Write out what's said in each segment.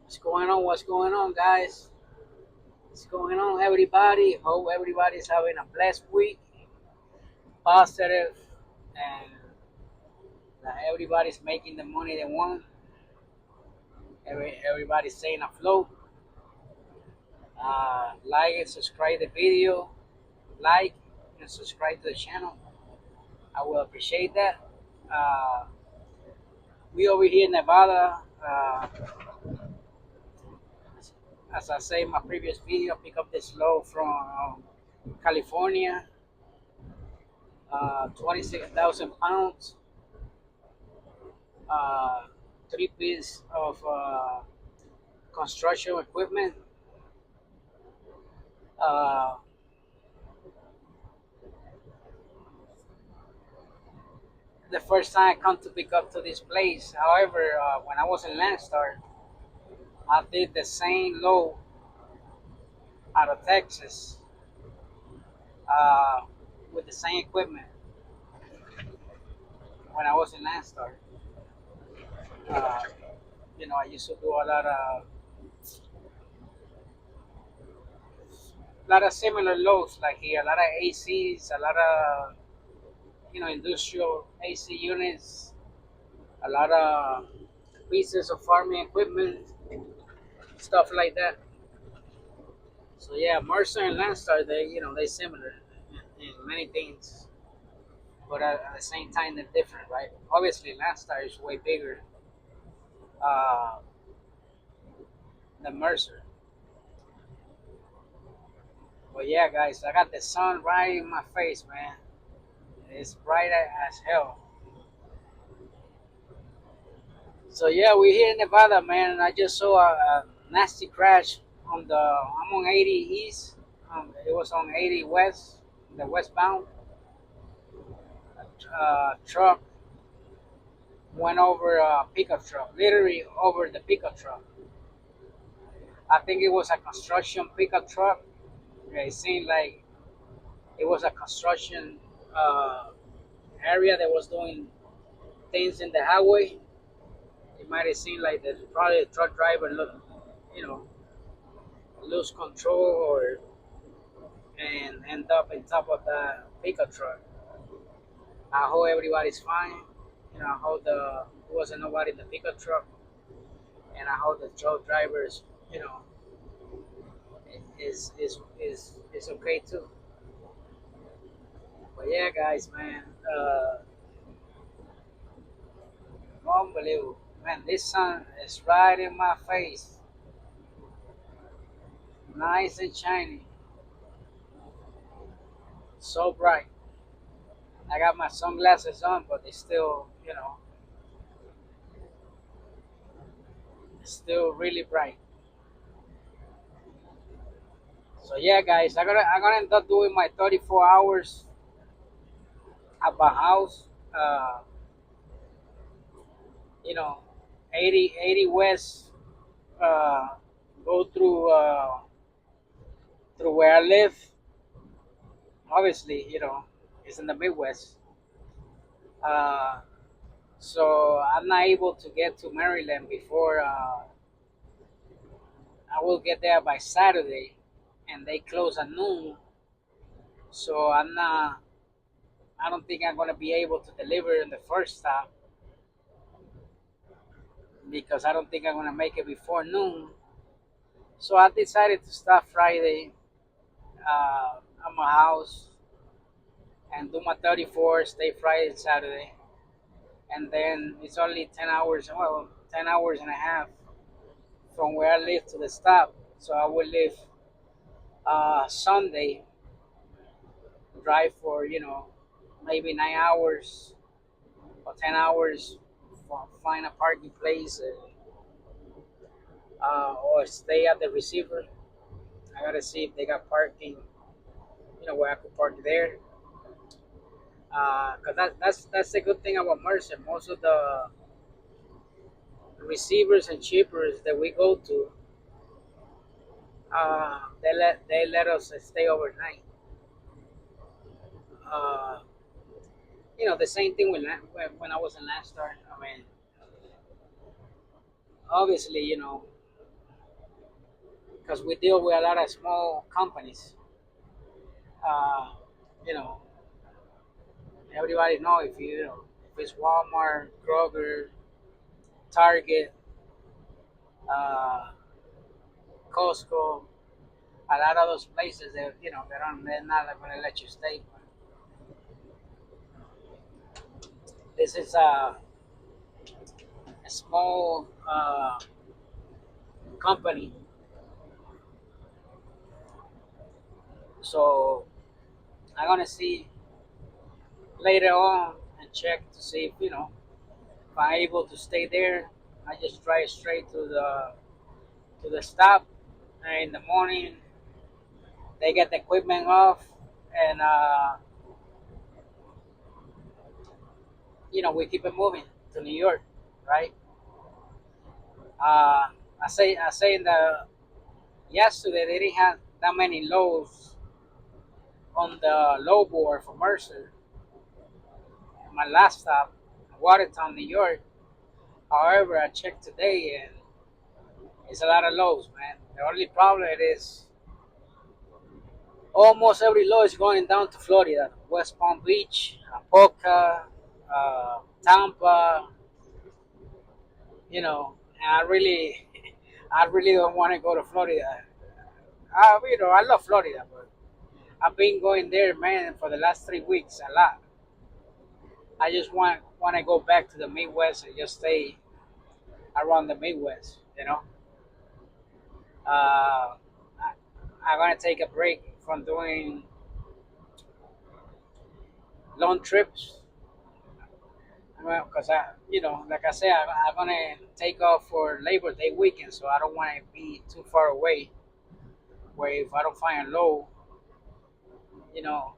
What's going on? What's going on, guys? What's going on, everybody? Hope everybody's having a blessed week, positive, and that everybody's making the money they want. Everybody's staying afloat. Like and subscribe the video. Like and subscribe to the channel. I will appreciate that. Uh, we over here in Nevada. As I say in my previous video, pick up this load from California. 26,000 pounds, uh, three pieces of construction equipment. Uh, the first time I come to pick up to this place, however, when I was in Landstar, I did the same load out of Texas uh, with the same equipment when I was in Landstar. Uh, I used to do a lot of similar loads like here, a lot of ACs, a lot of industrial AC units, a lot of pieces of farming equipment, stuff like that. So yeah, Mercer and Landstar, they similar in many things, but at the same time they're different, right? Obviously, Landstar is way bigger uh, than Mercer. But yeah, guys, I got the sun right in my face, man. It's bright as hell. So yeah, we're here in Nevada, man. And I just saw a nasty crash on the. I'm on 80 East. It was on 80 West, the westbound. Truck went over a pickup truck, literally over the pickup truck. I think it was a construction pickup truck. Yeah, it seemed like it was a construction uh, area that was doing things in the highway. It might have seemed like the probably the truck driver you know, lose control or and end up on top of the pickup truck. I hope everybody's fine. I hope there wasn't nobody in the pickup truck, and I hope the truck drivers, is okay too. But yeah, guys, man, unbelievable, man. This sun is right in my face, nice and shiny, so bright. I got my sunglasses on, but they still, it's still really bright. So yeah, guys, I'm gonna end up doing my 34 hours at my house. You know, 80 West. Uh, go through where I live. Obviously, it's in the Midwest. Uh, so I'm not able to get to Maryland before I will get there by Saturday, and they close at noon. So I don't think I'm gonna be able to deliver in the first stop because I don't think I'm gonna make it before noon. So I decided to stop Friday at my house and do my 34, stay Friday and Saturday, and then it's only 10 hours, well, 10 hours and a half from where I live to the stop. So I will leave Sunday, drive for maybe 9 hours or 10 hours, find a parking place, or stay at the receiver. I gotta see if they got parking, where I could park there. Cause that's the good thing about Mercer. Most of the receivers and shippers that we go to, they let us stay overnight. Uh, the same thing when I was in Landstar. I mean, obviously, because we deal with a lot of small companies. Uh, you know, everybody know if if it's Walmart, Kroger, Target, uh, Costco, a lot of those places that they're not going to let you stay. This is a small company, so I'm gonna see later on and check to see if I'm able to stay there. I just drive straight to the stop, and in the morning they get the equipment off, and we keep it moving to New York, right? Uh, I say in the yesterday they didn't have that many loads on the low board for Mercer. My last stop, Watertown, New York. However, I checked today and it's a lot of lows, man. The only problem is almost every low is going down to Florida, West Palm Beach, Apoca, Tampa. And I really don't want to go to Florida. I love Florida, but I've been going there, man, for the last 3 weeks a lot. I just want to go back to the Midwest and just stay around the Midwest. I'm gonna take a break from doing long trips because like I said, I'm gonna take off for Labor Day weekend, so I don't want to be too far away. Where if I don't find a low, you know,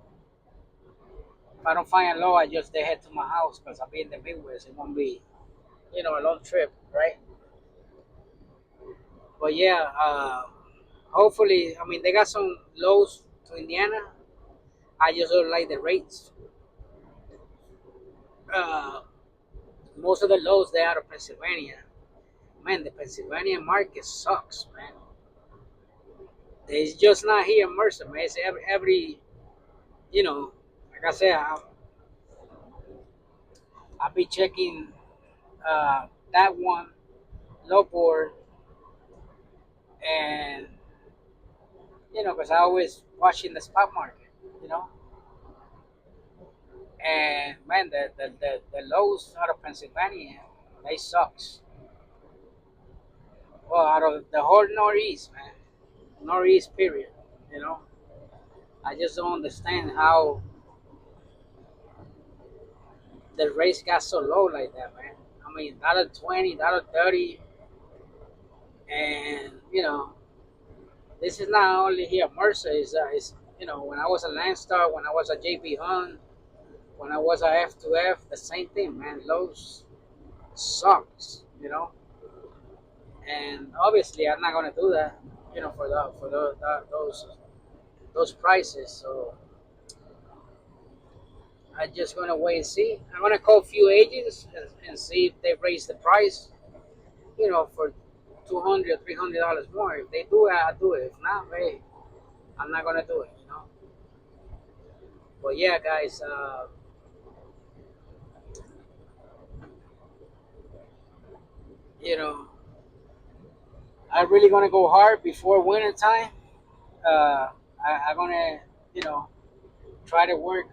if I don't find a low, I just they head to my house because I'll be in the Midwest. It won't be, a long trip, right? But yeah, hopefully, I mean, they got some lows to Indiana. I just don't like the rates. Uh, Most of the lows they out of Pennsylvania. Man, the Pennsylvania market sucks, man. It's just not here in Mercer, man. It's every like I said, I'll be checking that one low board, and because I always watching the spot market, you know, and man, the lows out of Pennsylvania, they sucks. Well, out of the whole Northeast, man, Northeast period, you know, I just don't understand how the rates got so low like that, man. I mean, $1.20, $1.30, and this is not only here at Mercer. It's when I was a Landstar, when I was a JB Hunt, when I was a F2F, the same thing, man. Lows sucks, and obviously I'm not gonna do that, those prices. So I'm just gonna wait and see. I'm gonna call a few agents and see if they raise the price, for $200, $300 more. If they do it, I'll do it. If not, hey, I'm not gonna do it. But yeah, guys, you know, I'm really gonna go hard before winter time. I'm gonna, you know, try to work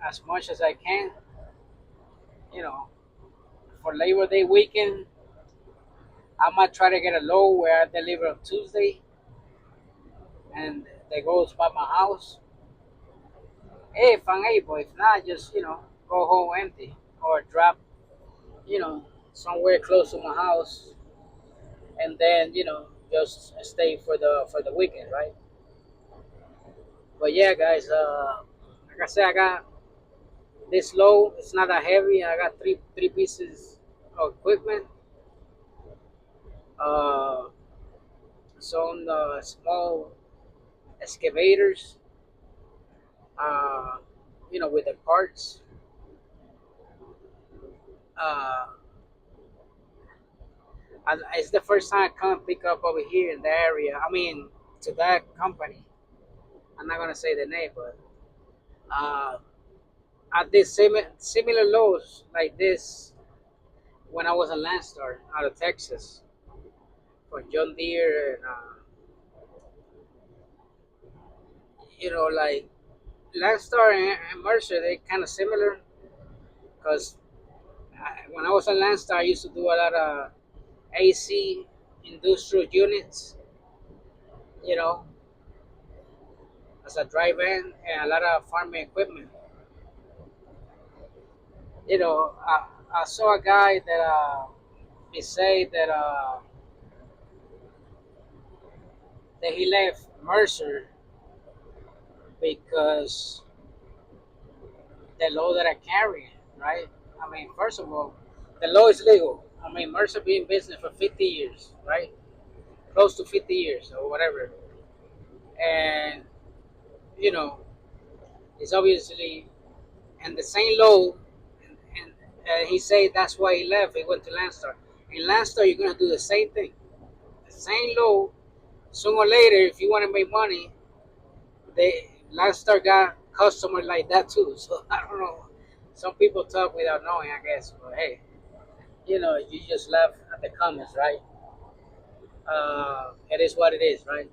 as much as I can. You know, for Labor Day weekend, I might try to get a low where I deliver on Tuesday, and they goes by my house. Hey, if I'm able, if not, just go home empty or drop, somewhere close to my house, and then just stay for the weekend, right? But yeah, guys, like I said, I got this low. It's not that heavy. I got three pieces of equipment. Uh, some small excavators. Uh, with the parts. Uh, it's the first time I come pick up over here in the area. I mean, to that company. I'm not gonna say the name, but uh, I did similar loads like this when I was a Landstar out of Texas for John Deere, and like Landstar and Mercer, they kind of similar because when I was a Landstar, I used to do a lot of AC industrial units, you know, as a drive in, and a lot of farming equipment. I saw a guy that he said that he left Mercer because the load that I carry, right? I mean, first of all, the law is legal. I mean, Mercer been in business for 50 years, right? Close to 50 years or whatever. And, you know, it's obviously, and the same law, and he said that's why he left. He went to Landstar. In Landstar, you're going to do the same thing. The same law, sooner or later, if you want to make money, Landstar got customers like that too. So I don't know. Some people talk without knowing, I guess. But hey, you just laugh at the comments, right? It is what it is, right?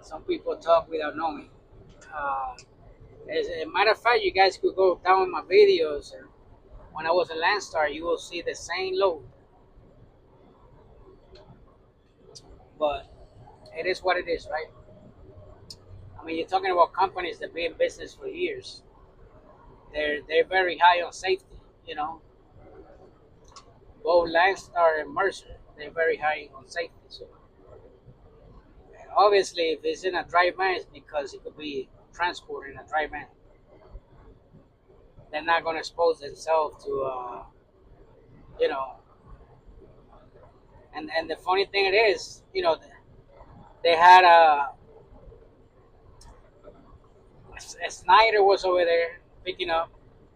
Some people talk without knowing. Uh, as a matter of fact, you guys could go down my videos, and when I was in Landstar, you will see the same load. But it is what it is, right? I mean, you're talking about companies that been in business for years. They're very high on safety. Both Landstar and Mercer, they're very high on safety. So obviously, if it's in a dry van, it's because it could be transported in a dry van. They're not going to expose themselves to, you know. And the funny thing it is, they had a Snyder was over there picking up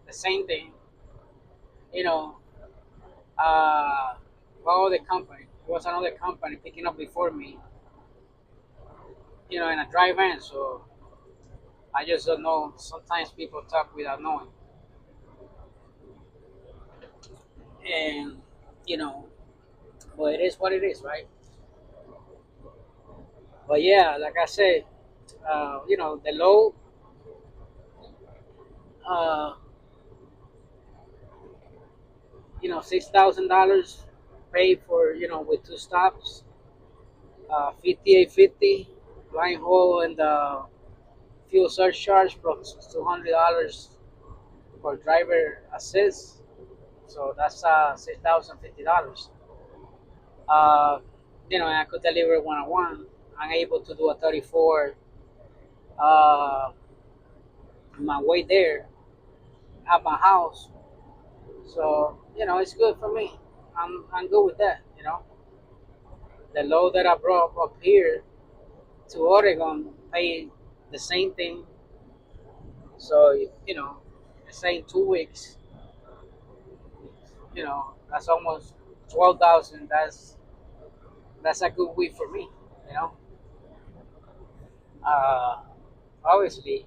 the same thing. You know, uh, well, the company. There was another company picking up before me. In a dry van. So I just don't know. Sometimes people talk without knowing, and you know, but it is what it is, right? But yeah, like I said, the low, uh, $6,000 paid for, with two stops, 58.50 line haul and the fuel surcharge plus $200 for driver assist. So that's $6,050. Uh, I could deliver one on one. I'm able to do a 34 uh, my way there at my house. So it's good for me. I'm good with that. The load that I brought up here to Oregon pay the same thing. So say in 2 weeks, that's almost 12,000. That's a good week for me. You know, uh, obviously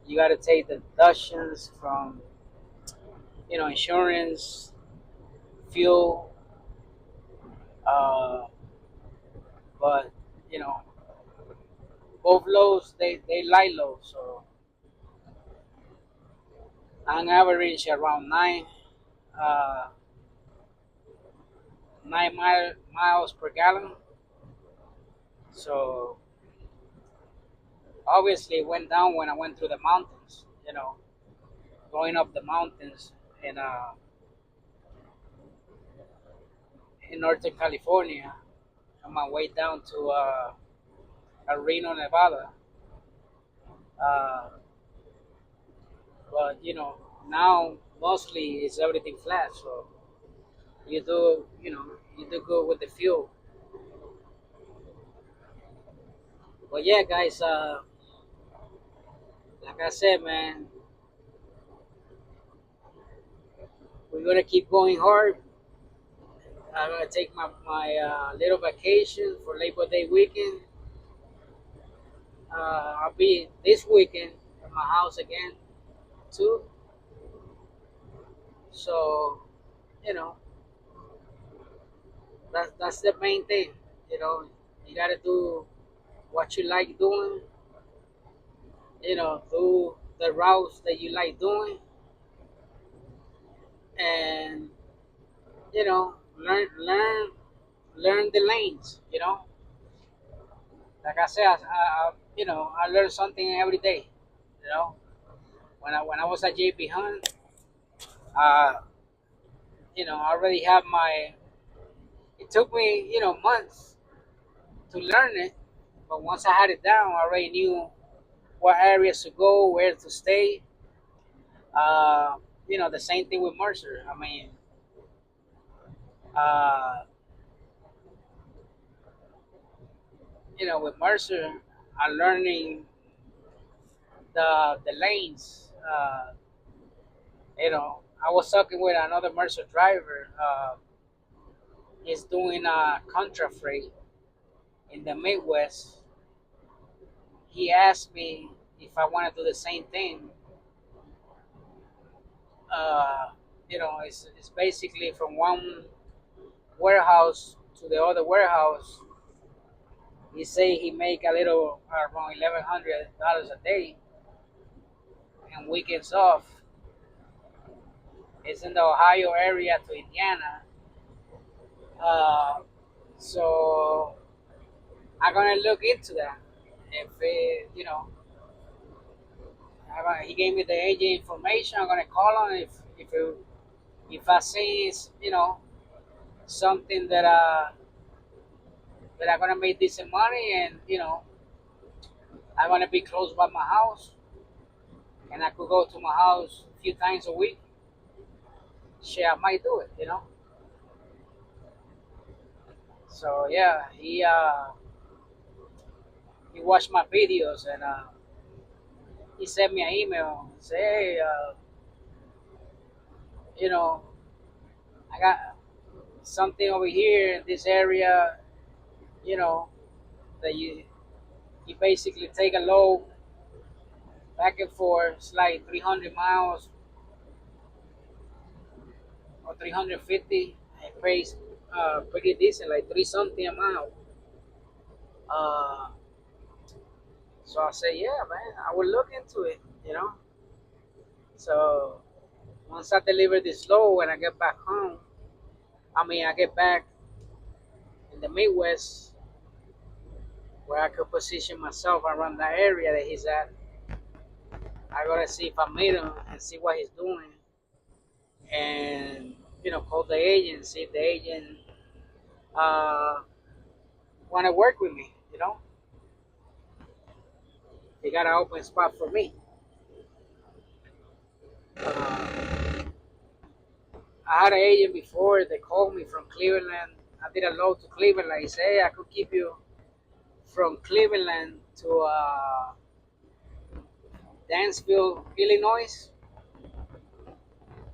you got to take the deductions from insurance, fuel, uh, but you know both lows they light low, so on average around uh, 9 miles per gallon. So obviously it went down when I went through the mountains. Going up the mountains in in Northern California on my way down to Reno, Nevada. Uh, but now mostly it's everything flat, so you do good with the fuel. But yeah, guys, like I said, man, we're gonna keep going hard. I'm gonna take my little vacation for Labor Day weekend. I'll be this weekend at my house again too. So you know that's the main thing. You know, you gotta do what you like doing. You know, do the routes that you like doing, and you know, learn the lanes. You know, like I said, I learn something every day. You know, when I was at JP Hunt, uh, I already have my. It took me, months to learn it, but once I had it down, I already knew what areas to go, where to stay. Uh, the same thing with Mercer. I mean, uh, with Mercer, I'm learning the lanes. I was talking with another Mercer driver. He's doing a contra freight in the Midwest. He asked me if I want to do the same thing. Uh, it's basically from one warehouse to the other warehouse. He say he make a little around $1,100 a day and weekends off. It's in the Ohio area to Indiana. Uh, so I'm gonna look into that. If it, he gave me the agent information, I'm gonna call him if I see it's, something that I'm gonna make decent money, and I'm gonna be close by my house, and I could go to my house a few times a week. Shit, I might do it. So yeah, he watched my videos, and he sent me an email. Say, hey, you know, I got something over here in this area. You know that you basically take a load back and forth. It's like 300 miles or 350. It pays pretty decent, like three something a mile. Uh, so I say, yeah, man, I will look into it. So once I deliver this load and I get back home, I get back in the Midwest where I could position myself around that area that he's at. I gotta see if I meet him and see what he's doing, and call the agent, see if the agent uh, want to work with me. They got an open spot for me. Uh, I had an agent before. They called me from Cleveland. I did a load to Cleveland. He said, hey, I could keep you from Cleveland to Dansville, Illinois,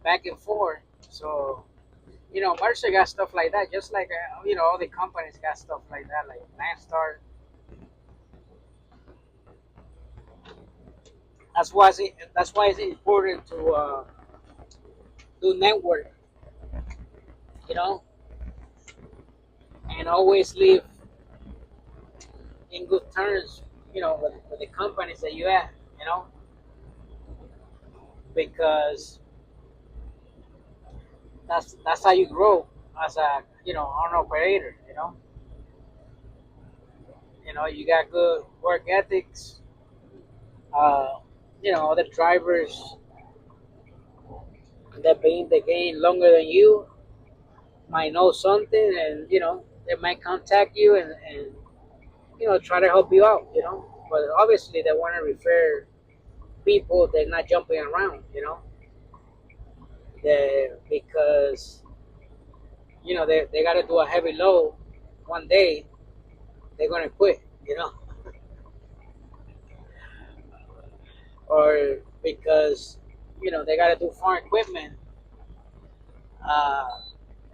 back and forth. So, Mercer got stuff like that, just like, all the companies got stuff like that, like Landstar. That's why it's important to do network, you know, and always live in good terms, with the companies that you have, you know, because that's how you grow as a an operator. You got good work ethics. Uh, other drivers that been in the game longer than you might know something, and they might contact you and try to help you out. But obviously they want to refer people. They're not jumping around. Because they got to do a heavy load one day. They're gonna quit. Or because they got to do farm equipment. Uh,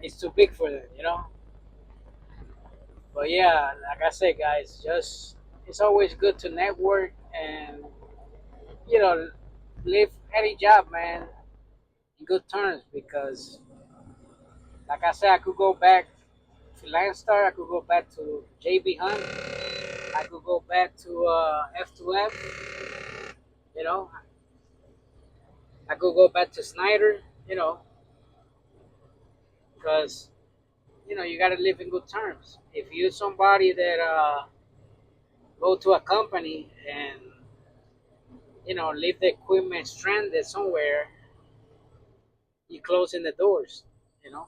it's too big for them. But yeah, like I said, guys, just it's always good to network and you know leave any job, man, in good terms because, like I said, I could go back to Landstar, I could go back to JB Hunt, I could go back to F2F, you know, I could go back to Snyder, you know, because you got to live in good terms. If you're somebody that go to a company and leave the equipment stranded somewhere, you closing the doors, you know.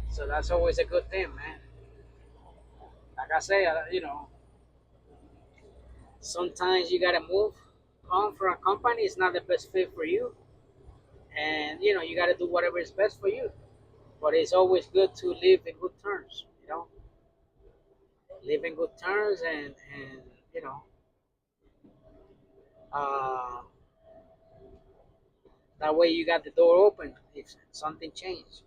So that's always a good thing, man. Like I say, sometimes you gotta move on from a company. It's not the best fit for you, and you gotta do whatever is best for you. But it's always good to live in good terms, live in good terms, and you know, uh, that way you got the door open if something changed,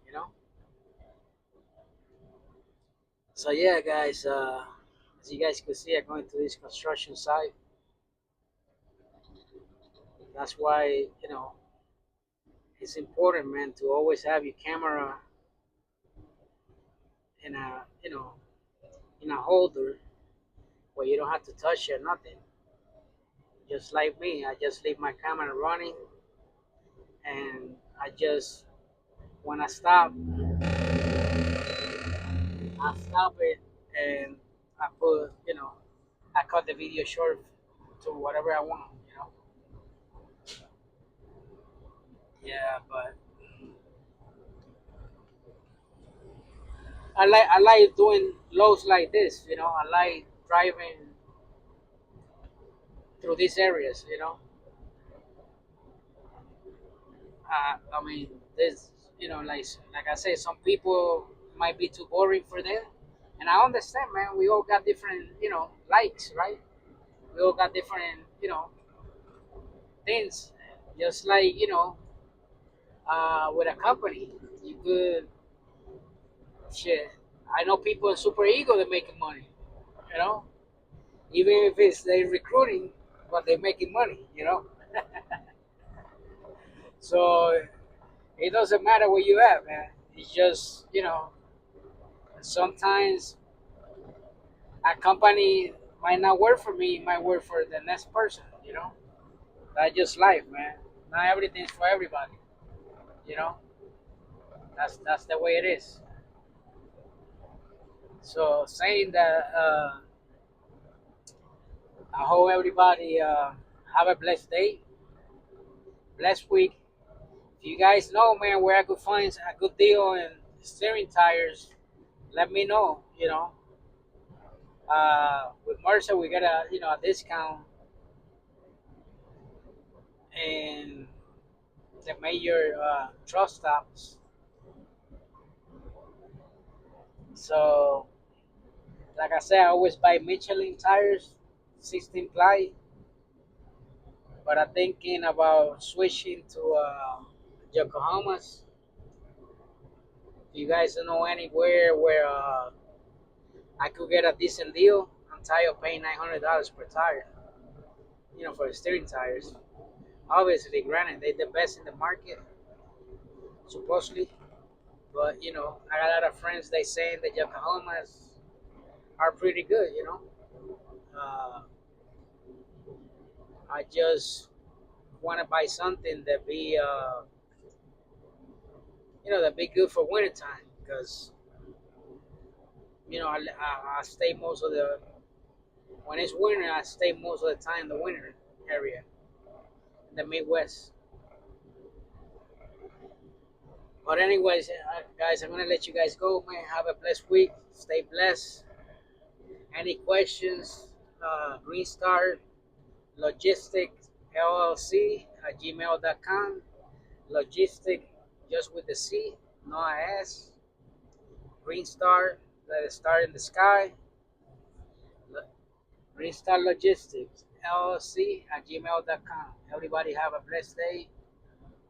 So yeah, guys, as you guys can see, I'm going to this construction site. That's why it's important, man, to always have your camera in a in a holder where you don't have to touch it, nothing. Just like me, I just leave my camera running, and I just when I stop it, and I put I cut the video short to whatever I want, Yeah, but I like doing loads like this, I like driving through these areas, I mean, there's, like I say, some people might be too boring for them, and I understand, man. We all got different, likes, right? We all got different, things. Just like with a company, you could shit. I know people in super ego that making money, you know, even if it's they recruiting, but they making money. So it doesn't matter where you at, man. It's just sometimes a company might not work for me, it might work for the next person. That's just life, man. Not everything's for everybody, you know. That's the way it is. So saying that, I hope everybody have a blessed day, blessed week. If you guys know, man, where I could find a good deal in steering tires, let me know. With Mercer, we got a discount in the major truck stops. So, like I said, I always buy Michelin tires, 16 ply. But I'm thinking about switching to Yokohama's. If you guys don't know anywhere where I could get a decent deal, I'm tired of paying $900 per tire. For the steering tires. Obviously, granted, they're the best in the market, supposedly. But I got a lot of friends. They saying that Yokohamas are pretty good. Uh, I just want to buy something that be that be good for wintertime because I stay most of the when it's winter. I stay most of the time in the winter area in the Midwest. But anyways, guys, I'm gonna let you guys go, man. Have a blessed week. Stay blessed. Any questions? Green Star Logistics LLC at gmail.com. Logistic just with the C, no S. Green Star, let it start in the sky. Green Star Logistics LLC at gmail.com. Everybody have a blessed day.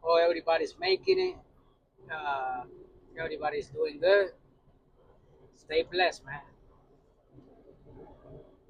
Oh, everybody's making it. Uh, everybody's doing good. Stay blessed, man.